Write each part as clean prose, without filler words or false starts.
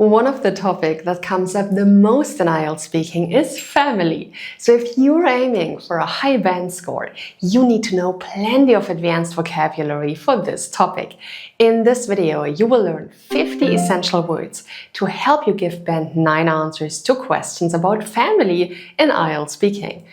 One of the topics that comes up the most in IELTS speaking is family. So if you're aiming for a high band score, you need to know plenty of advanced vocabulary for this topic. In this video, you will learn 50 essential words to help you give band 9 answers to questions about family in IELTS speaking.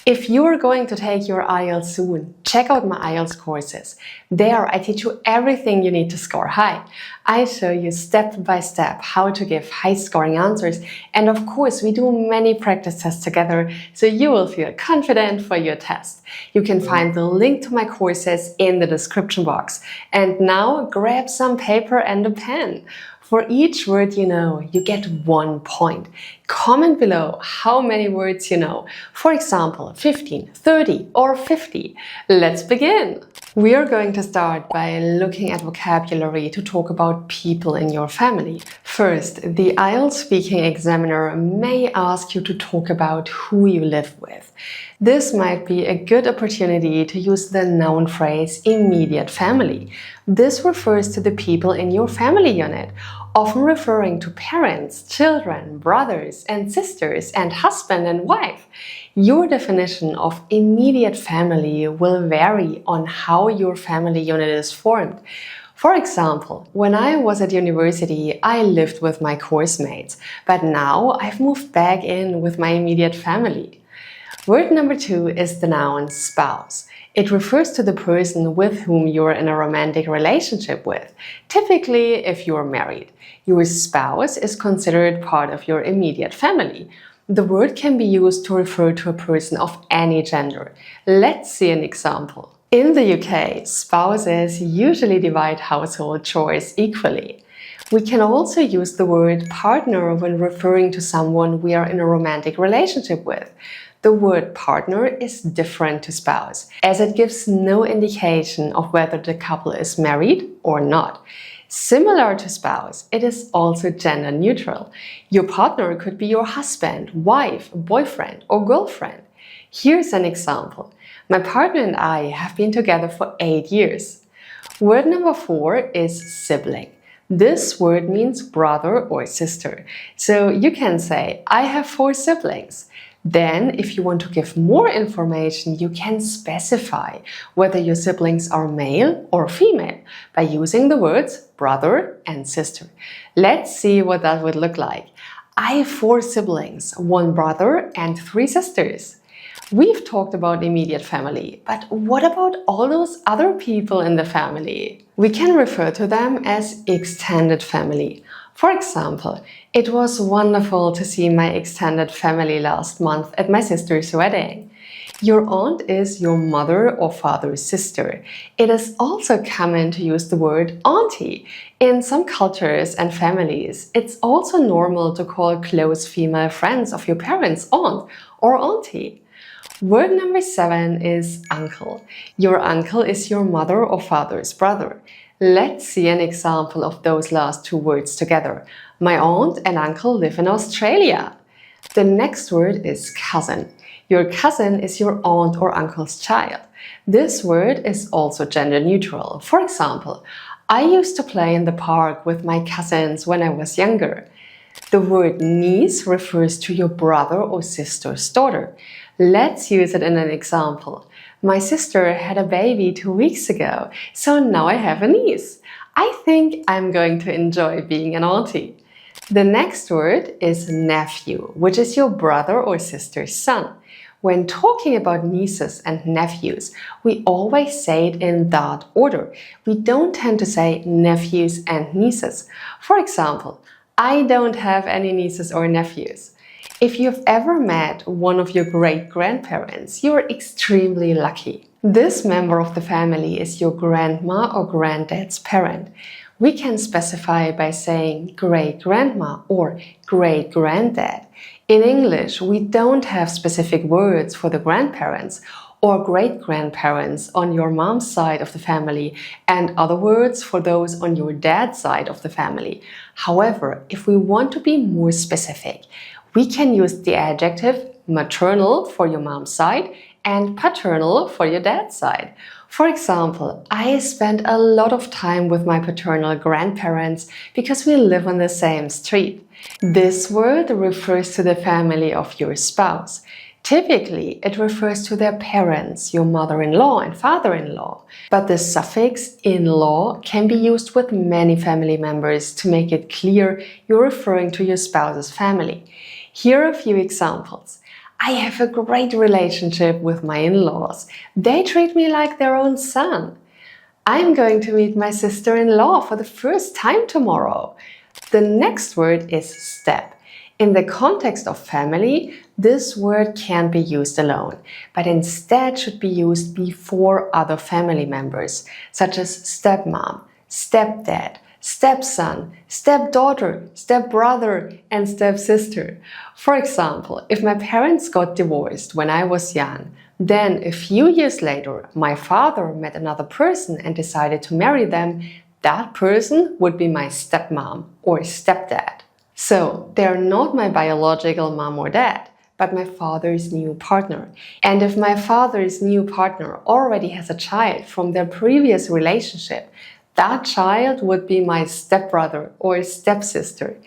If you are going to take your IELTS soon, check out my IELTS courses. There I teach you everything you need to score high. I show you step by step how to give high scoring answers, and of course we do many practice tests together so you will feel confident for your test. You can find the link to my courses in the description box. And now grab some paper and a pen. For each word you know, you get 1 point. Comment below how many words you know. For example, 15, 30 or 50. Let's begin! We are going to start by looking at vocabulary to talk about people in your family. First, the IELTS speaking examiner may ask you to talk about who you live with. This might be a good opportunity to use the noun phrase immediate family. This refers to the people in your family unit, often referring to parents, children, brothers and sisters, and husband and wife. Your definition of immediate family will vary on how your family unit is formed. For example, when I was at university, I lived with my course mates, but now I've moved back in with my immediate family. Word number 2 is the noun spouse. It refers to the person with whom you're in a romantic relationship with. Typically, if you're married, your spouse is considered part of your immediate family. The word can be used to refer to a person of any gender. Let's see an example. In the UK, spouses usually divide household chores equally. We can also use the word partner when referring to someone we are in a romantic relationship with. The word partner is different to spouse, as it gives no indication of whether the couple is married or not. Similar to spouse, it is also gender neutral. Your partner could be your husband, wife, boyfriend, or girlfriend. Here's an example. My partner and I have been together for 8 years. Word number 4 is sibling. This word means brother or sister. So you can say, I have 4 siblings. Then, if you want to give more information, you can specify whether your siblings are male or female by using the words brother and sister. Let's see what that would look like. I have 4 siblings, 1 brother and 3 sisters. We've talked about immediate family, but what about all those other people in the family? We can refer to them as extended family. For example, it was wonderful to see my extended family last month at my sister's wedding. Your aunt is your mother or father's sister. It is also common to use the word auntie. In some cultures and families, it's also normal to call close female friends of your parents aunt or auntie. Word number 7 is uncle. Your uncle is your mother or father's brother. Let's see an example of those last 2 words together. My aunt and uncle live in Australia. The next word is cousin. Your cousin is your aunt or uncle's child. This word is also gender neutral. For example, I used to play in the park with my cousins when I was younger. The word niece refers to your brother or sister's daughter. Let's use it in an example. My sister had a baby 2 weeks ago, so now I have a niece. I think I'm going to enjoy being an auntie. The next word is nephew, which is your brother or sister's son. When talking about nieces and nephews, we always say it in that order. We don't tend to say nephews and nieces. For example, I don't have any nieces or nephews. If you've ever met one of your great-grandparents, you're extremely lucky. This member of the family is your grandma or granddad's parent. We can specify by saying great-grandma or great-granddad. In English, we don't have specific words for the grandparents or great-grandparents on your mom's side of the family and other words for those on your dad's side of the family. However, if we want to be more specific, we can use the adjective maternal for your mom's side and paternal for your dad's side. For example, I spend a lot of time with my paternal grandparents because we live on the same street. This word refers to the family of your spouse. Typically, it refers to their parents, your mother-in-law and father-in-law. But the suffix in-law can be used with many family members to make it clear you're referring to your spouse's family. Here are a few examples. I have a great relationship with my in-laws. They treat me like their own son. I'm going to meet my sister-in-law for the first time tomorrow. The next word is step. In the context of family, this word can't be used alone, but instead should be used before other family members, such as stepmom, stepdad, stepson, stepdaughter, stepbrother, and stepsister. For example, if my parents got divorced when I was young, then a few years later, my father met another person and decided to marry them, that person would be my stepmom or stepdad. So, they're not my biological mom or dad, but my father's new partner. And if my father's new partner already has a child from their previous relationship, that child would be my stepbrother or stepsister.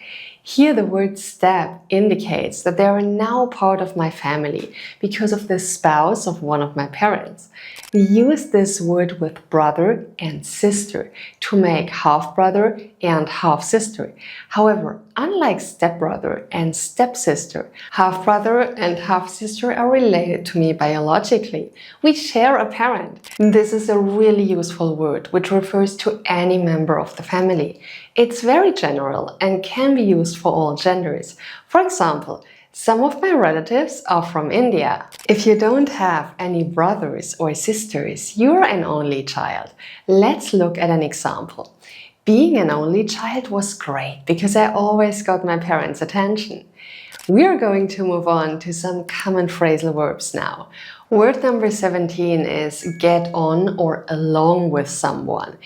Here the word step indicates that they are now part of my family because of the spouse of one of my parents. We use this word with brother and sister to make half-brother and half-sister. However, unlike stepbrother and stepsister, half-brother and half-sister are related to me biologically. We share a parent. This is a really useful word which refers to any member of the family. It's very general and can be used for all genders. For example, some of my relatives are from India. If you don't have any brothers or sisters, you're an only child. Let's look at an example. Being an only child was great because I always got my parents' attention. We're going to move on to some common phrasal verbs now. Word number 17 is get on or along with someone.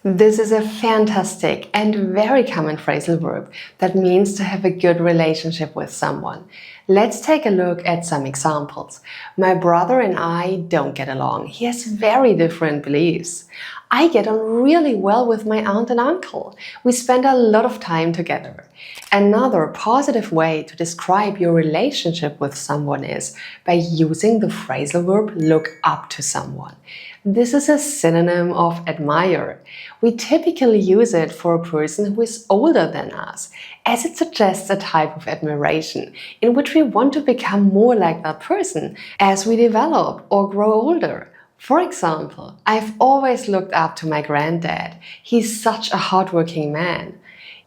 This is a fantastic and very common phrasal verb that means to have a good relationship with someone. Let's take a look at some examples. My brother and I don't get along. He has very different beliefs. I get on really well with my aunt and uncle. We spend a lot of time together. Another positive way to describe your relationship with someone is by using the phrasal verb look up to someone. This is a synonym of admire. We typically use it for a person who is older than us, as it suggests a type of admiration in which we want to become more like that person as we develop or grow older. For example, I've always looked up to my granddad. He's such a hardworking man.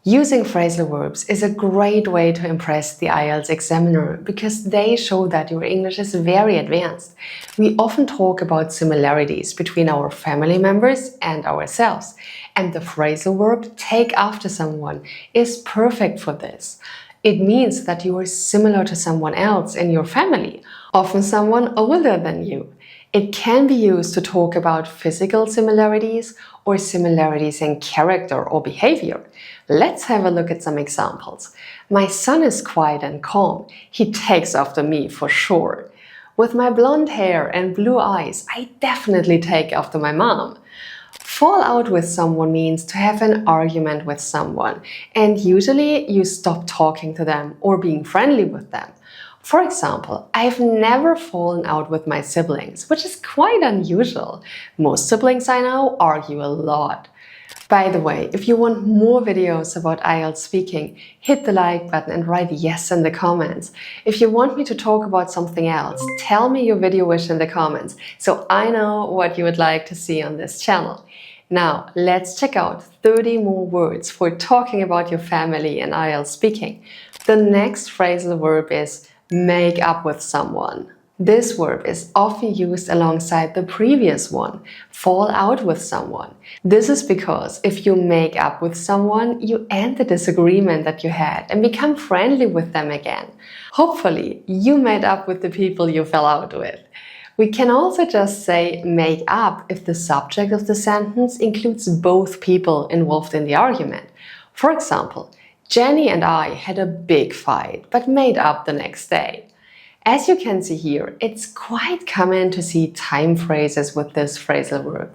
Using phrasal verbs is a great way to impress the IELTS examiner because they show that your English is very advanced. We often talk about similarities between our family members and ourselves, and the phrasal verb take after someone is perfect for this. It means that you are similar to someone else in your family, often someone older than you. It can be used to talk about physical similarities or similarities in character or behavior. Let's have a look at some examples. My son is quiet and calm. He takes after me for sure. With my blonde hair and blue eyes, I definitely take after my mom. Fall out with someone means to have an argument with someone, and usually you stop talking to them or being friendly with them. For example, I've never fallen out with my siblings, which is quite unusual. Most siblings I know argue a lot. By the way, if you want more videos about IELTS speaking, hit the like button and write yes in the comments. If you want me to talk about something else, tell me your video wish in the comments so I know what you would like to see on this channel. Now, let's check out 30 more words for talking about your family in IELTS speaking. The next phrasal verb is make up with someone. This verb is often used alongside the previous one, fall out with someone. This is because if you make up with someone, you end the disagreement that you had and become friendly with them again. Hopefully, you made up with the people you fell out with. We can also just say make up if the subject of the sentence includes both people involved in the argument. For example, Jenny and I had a big fight, but made up the next day. As you can see here, it's quite common to see time phrases with this phrasal verb.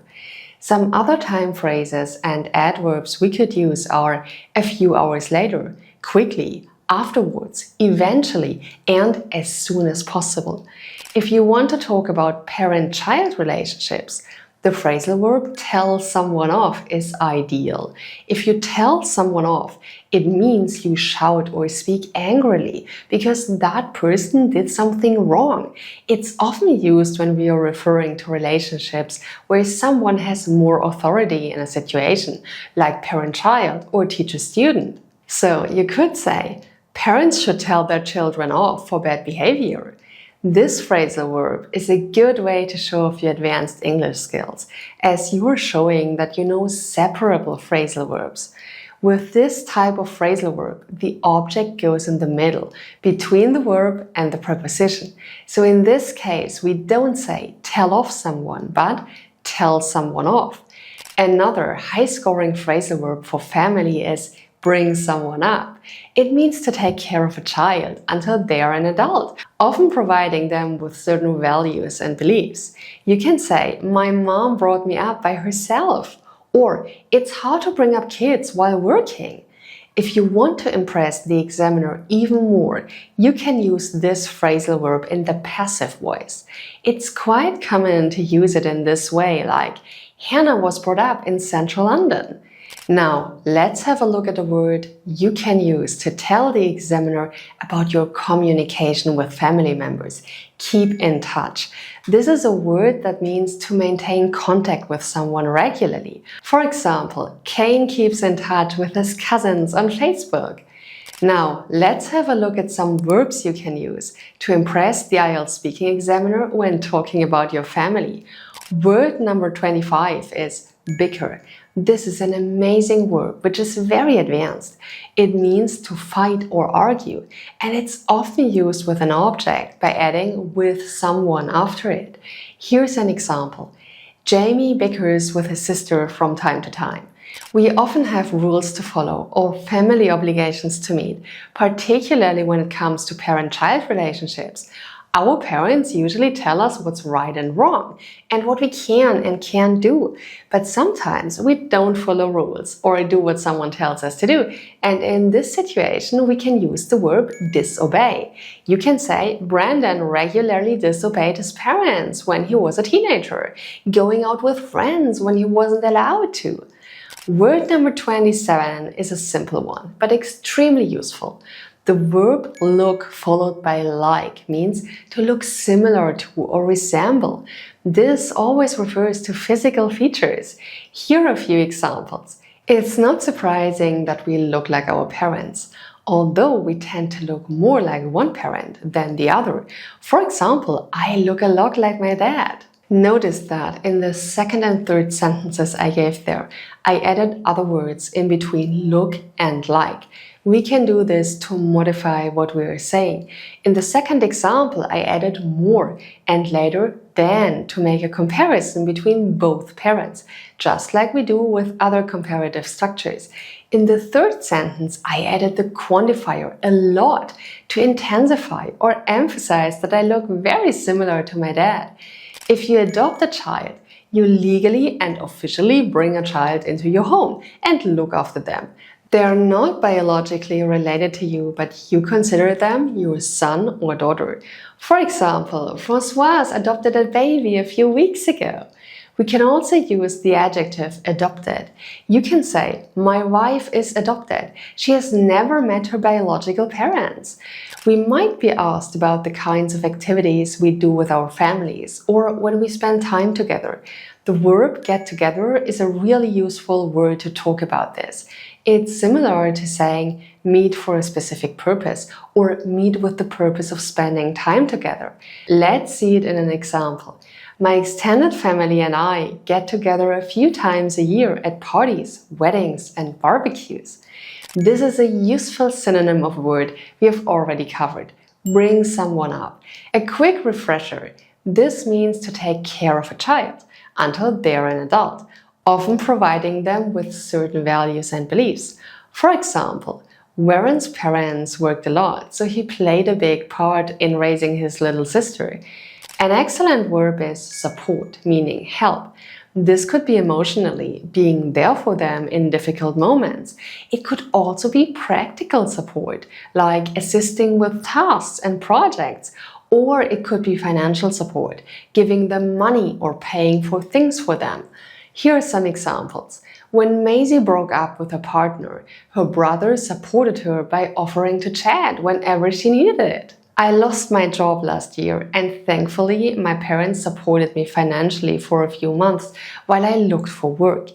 Some other time phrases and adverbs we could use are a few hours later, quickly, afterwards, eventually, and as soon as possible. If you want to talk about parent-child relationships, the phrasal verb tell someone off is ideal. If you tell someone off, it means you shout or speak angrily because that person did something wrong. It's often used when we are referring to relationships where someone has more authority in a situation, like parent-child or teacher-student. So you could say, parents should tell their children off for bad behavior. This phrasal verb is a good way to show off your advanced English skills, as you are showing that you know separable phrasal verbs. With this type of phrasal verb, the object goes in the middle, between the verb and the preposition. So in this case, we don't say tell off someone, but tell someone off. Another high-scoring phrasal verb for family is bring someone up. It means to take care of a child until they are an adult, often providing them with certain values and beliefs. You can say, my mom brought me up by herself, or it's hard to bring up kids while working. If you want to impress the examiner even more, you can use this phrasal verb in the passive voice. It's quite common to use it in this way, like, Hannah was brought up in central London. Now, let's have a look at a word you can use to tell the examiner about your communication with family members. Keep in touch. This is a word that means to maintain contact with someone regularly. For example, Kane keeps in touch with his cousins on Facebook. Now, let's have a look at some verbs you can use to impress the IELTS speaking examiner when talking about your family. Word number 25 is bicker. This is an amazing verb which is very advanced. It means to fight or argue, and it's often used with an object by adding with someone after it. Here's an example. Jamie bickers with his sister from time to time. We often have rules to follow or family obligations to meet, particularly when it comes to parent-child relationships. Our parents usually tell us what's right and wrong and what we can and can't do. But sometimes we don't follow rules or do what someone tells us to do. And in this situation, we can use the verb disobey. You can say, Brandon regularly disobeyed his parents when he was a teenager, going out with friends when he wasn't allowed to. Word number 27 is a simple one, but extremely useful. The verb look followed by like means to look similar to or resemble. This always refers to physical features. Here are a few examples. It's not surprising that we look like our parents, although we tend to look more like one parent than the other. For example, I look a lot like my dad. Notice that in the second and third sentences I gave there, I added other words in between look and like. We can do this to modify what we are saying. In the second example, I added more and later than to make a comparison between both parents, just like we do with other comparative structures. In the third sentence, I added the quantifier a lot to intensify or emphasize that I look very similar to my dad. If you adopt a child, you legally and officially bring a child into your home and look after them. They are not biologically related to you, but you consider them your son or daughter. For example, Françoise adopted a baby a few weeks ago. We can also use the adjective adopted. You can say, my wife is adopted. She has never met her biological parents. We might be asked about the kinds of activities we do with our families or when we spend time together. The verb get together is a really useful word to talk about this. It's similar to saying meet for a specific purpose or meet with the purpose of spending time together. Let's see it in an example. My extended family and I get together a few times a year at parties, weddings, and barbecues. This is a useful synonym of a word we have already covered. Bring someone up. A quick refresher. This means to take care of a child until they're an adult, often providing them with certain values and beliefs. For example, Warren's parents worked a lot, so he played a big part in raising his little sister. An excellent verb is support, meaning help. This could be emotionally, being there for them in difficult moments. It could also be practical support, like assisting with tasks and projects. Or it could be financial support, giving them money or paying for things for them. Here are some examples. When Maisie broke up with her partner, her brother supported her by offering to chat whenever she needed it. I lost my job last year, and thankfully my parents supported me financially for a few months while I looked for work.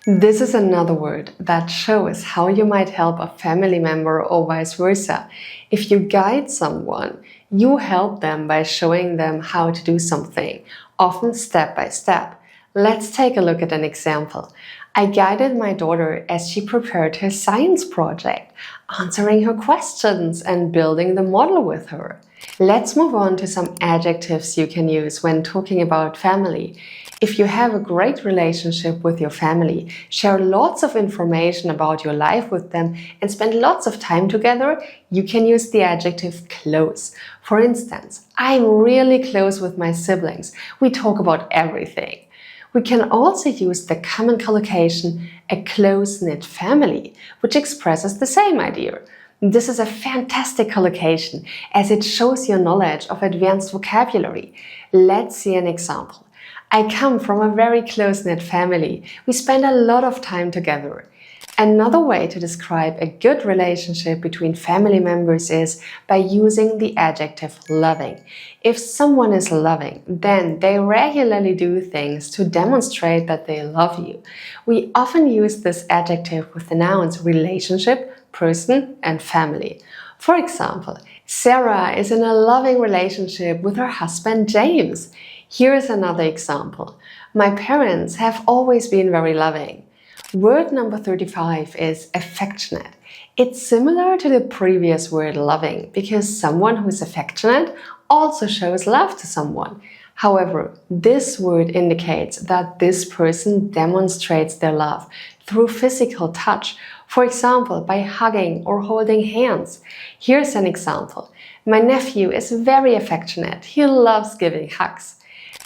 This is another word that shows how you might help a family member or vice versa. If you guide someone, you help them by showing them how to do something, often step by step. Let's take a look at an example. I guided my daughter as she prepared her science project, answering her questions and building the model with her. Let's move on to some adjectives you can use when talking about family. If you have a great relationship with your family, share lots of information about your life with them, and spend lots of time together, you can use the adjective close. For instance, I'm really close with my siblings. We talk about everything. We can also use the common collocation, a close-knit family, which expresses the same idea. This is a fantastic collocation as it shows your knowledge of advanced vocabulary. Let's see an example. I come from a very close-knit family. We spend a lot of time together. Another way to describe a good relationship between family members is by using the adjective loving. If someone is loving, then they regularly do things to demonstrate that they love you. We often use this adjective with the nouns relationship, person, and family. For example, Sarah is in a loving relationship with her husband James. Here is another example. My parents have always been very loving. Word number 35 is affectionate. It's similar to the previous word loving because someone who is affectionate also shows love to someone. However, this word indicates that this person demonstrates their love through physical touch, for example, by hugging or holding hands. Here's an example. My nephew is very affectionate. He loves giving hugs.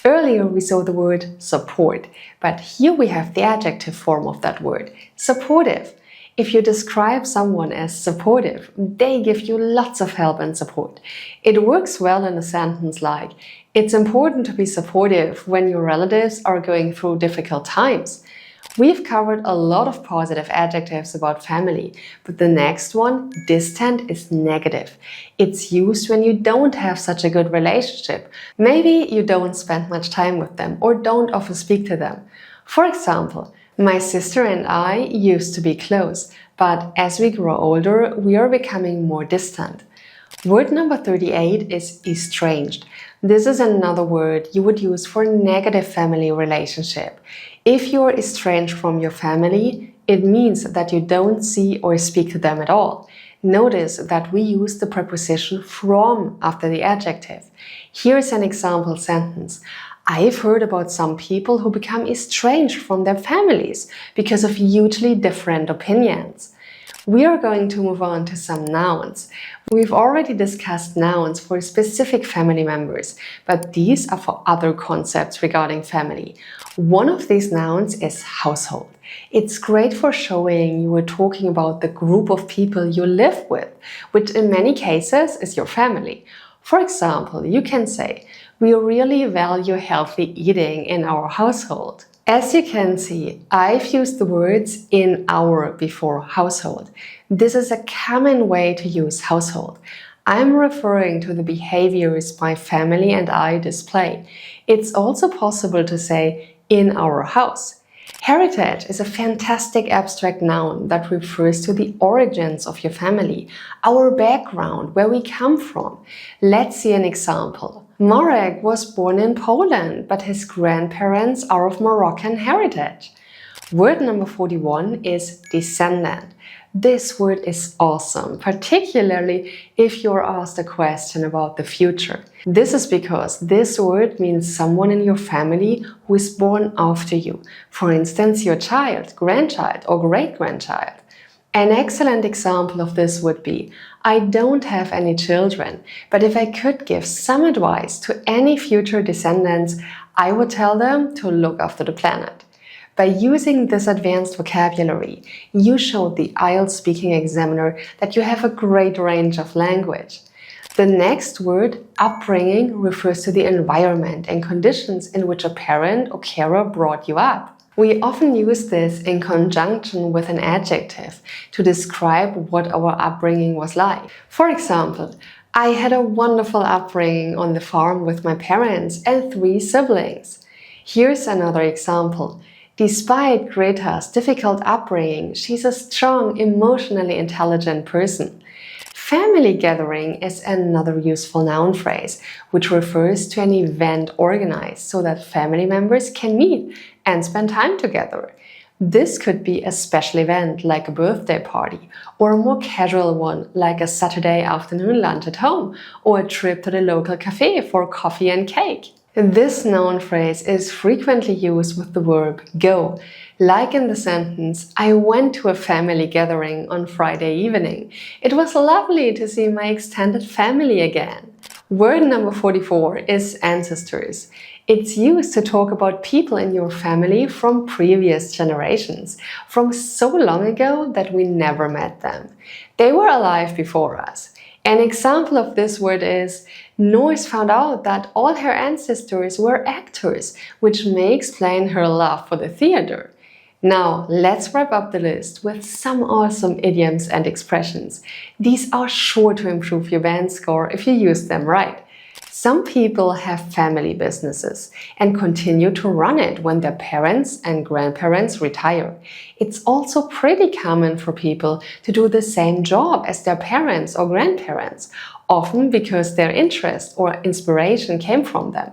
Earlier we saw the word support, but here we have the adjective form of that word, supportive. If you describe someone as supportive, they give you lots of help and support. It works well in a sentence like, it's important to be supportive when your relatives are going through difficult times. We've covered a lot of positive adjectives about family, but the next one, distant, is negative. It's used when you don't have such a good relationship. Maybe you don't spend much time with them or don't often speak to them. For example, my sister and I used to be close, but as we grow older, we are becoming more distant. Word number 38 is estranged. This is another word you would use for a negative family relationship. If you are estranged from your family, it means that you don't see or speak to them at all. Notice that we use the preposition from after the adjective. Here's an example sentence. I've heard about some people who become estranged from their families because of hugely different opinions. We are going to move on to some nouns. We've already discussed nouns for specific family members, but these are for other concepts regarding family. One of these nouns is household. It's great for showing you are talking about the group of people you live with, which in many cases is your family. For example, you can say, we really value healthy eating in our household. As you can see, I've used the words in our before household. This is a common way to use household. I'm referring to the behaviors my family and I display. It's also possible to say in our house. Heritage is a fantastic abstract noun that refers to the origins of your family, our background, where we come from. Let's see an example. Marek was born in Poland, but his grandparents are of Moroccan heritage. Word number 41 is descendant. This word is awesome, particularly if you're asked a question about the future. This is because this word means someone in your family who is born after you. For instance, your child, grandchild, or great-grandchild. An excellent example of this would be, I don't have any children, but if I could give some advice to any future descendants, I would tell them to look after the planet. By using this advanced vocabulary, you show the IELTS speaking examiner that you have a great range of language. The next word, upbringing, refers to the environment and conditions in which a parent or carer brought you up. We often use this in conjunction with an adjective to describe what our upbringing was like. For example, I had a wonderful upbringing on the farm with my parents and 3 siblings. Here's another example. Despite Greta's difficult upbringing, she's a strong, emotionally intelligent person. Family gathering is another useful noun phrase, which refers to an event organized so that family members can meet and spend time together. This could be a special event like a birthday party, or a more casual one like a Saturday afternoon lunch at home, or a trip to the local cafe for coffee and cake. This noun phrase is frequently used with the verb go, like in the sentence, I went to a family gathering on Friday evening. It was lovely to see my extended family again. Word number 44 is ancestors. It's used to talk about people in your family from previous generations, from so long ago that we never met them. They were alive before us. An example of this word is, Norse found out that all her ancestors were actors, which may explain her love for the theater. Now, let's wrap up the list with some awesome idioms and expressions. These are sure to improve your band score if you use them right. Some people have family businesses and continue to run it when their parents and grandparents retire. It's also pretty common for people to do the same job as their parents or grandparents, often because their interest or inspiration came from them.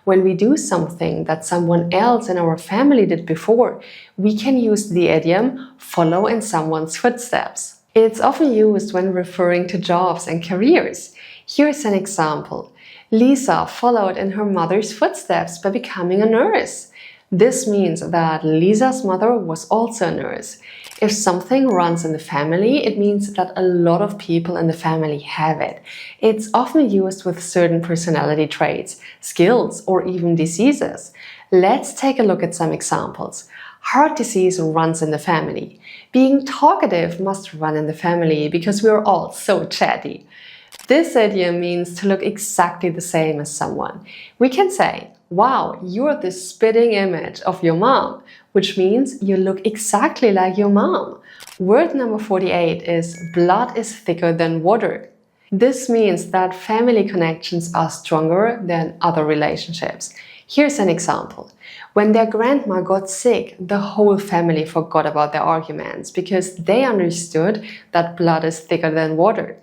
When we do something that someone else in our family did before, we can use the idiom follow in someone's footsteps. It's often used when referring to jobs and careers. Here's an example. Lisa followed in her mother's footsteps by becoming a nurse. This means that Lisa's mother was also a nurse. If something runs in the family, it means that a lot of people in the family have it. It's often used with certain personality traits, skills, or even diseases. Let's take a look at some examples. Heart disease runs in the family. Being talkative must run in the family because we're all so chatty. This idiom means to look exactly the same as someone. We can say, wow, you're the spitting image of your mom, which means you look exactly like your mom. Word number 48 is blood is thicker than water. This means that family connections are stronger than other relationships. Here's an example. When their grandma got sick, the whole family forgot about their arguments because they understood that blood is thicker than water.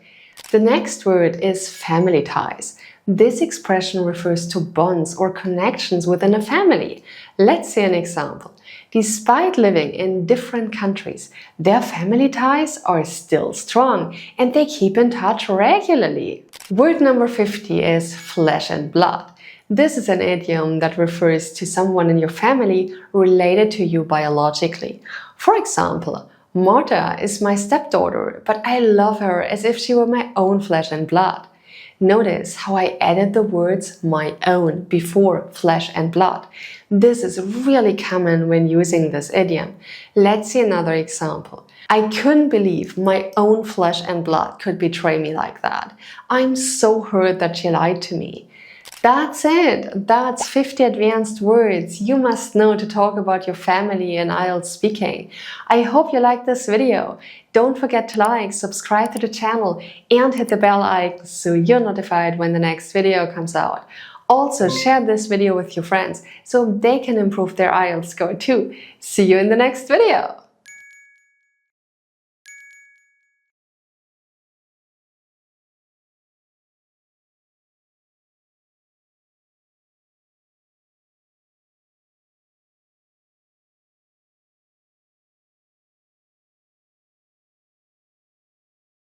The next word is family ties. This expression refers to bonds or connections within a family. Let's see an example. Despite living in different countries, their family ties are still strong and they keep in touch regularly. Word number 50 is flesh and blood. This is an idiom that refers to someone in your family related to you biologically. For example, Marta is my stepdaughter, but I love her as if she were my own flesh and blood. Notice how I added the words my own before flesh and blood. This is really common when using this idiom. Let's see another example. I couldn't believe my own flesh and blood could betray me like that. I'm so hurt that she lied to me. That's it. That's 50 advanced words you must know to talk about your family in IELTS speaking. I hope you liked this video. Don't forget to like, subscribe to the channel and hit the bell icon so you're notified when the next video comes out. Also, share this video with your friends so they can improve their IELTS score too. See you in the next video.